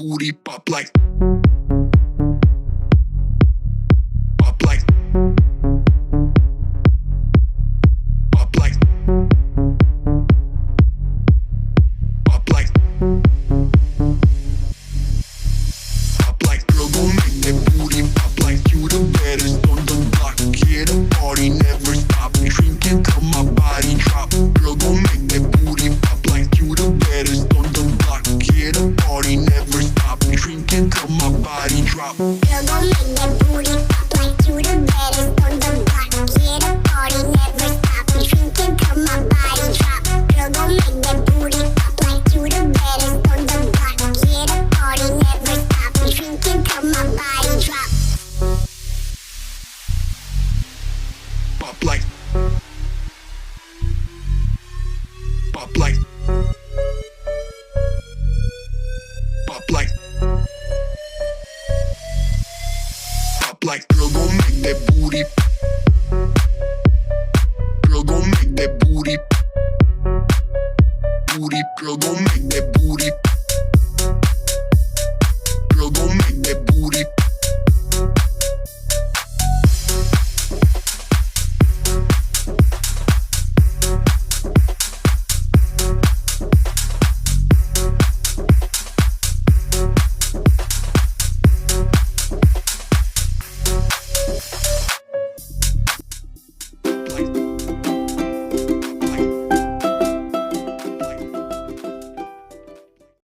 booty pop like pop like pop like pop like pop like. Girl, gon' make that booty pop like you the baddest on the block. Yeah, the party never stop. Drinking till my body drop. Girl, gon' make that booty pop like you the baddest on the block. Yeah, the party never stop. Drinking till my body drop. Girl, gon' make that booty pop like you the baddest on the block. Yeah, the party never stop. Drinking till my body drop. Girl, gon' make that booty pop like you the baddest on the block. Yeah, the party never stop. Drinking till my body drop. Pop like pop like pop like pop like. Girl, gon' make that booty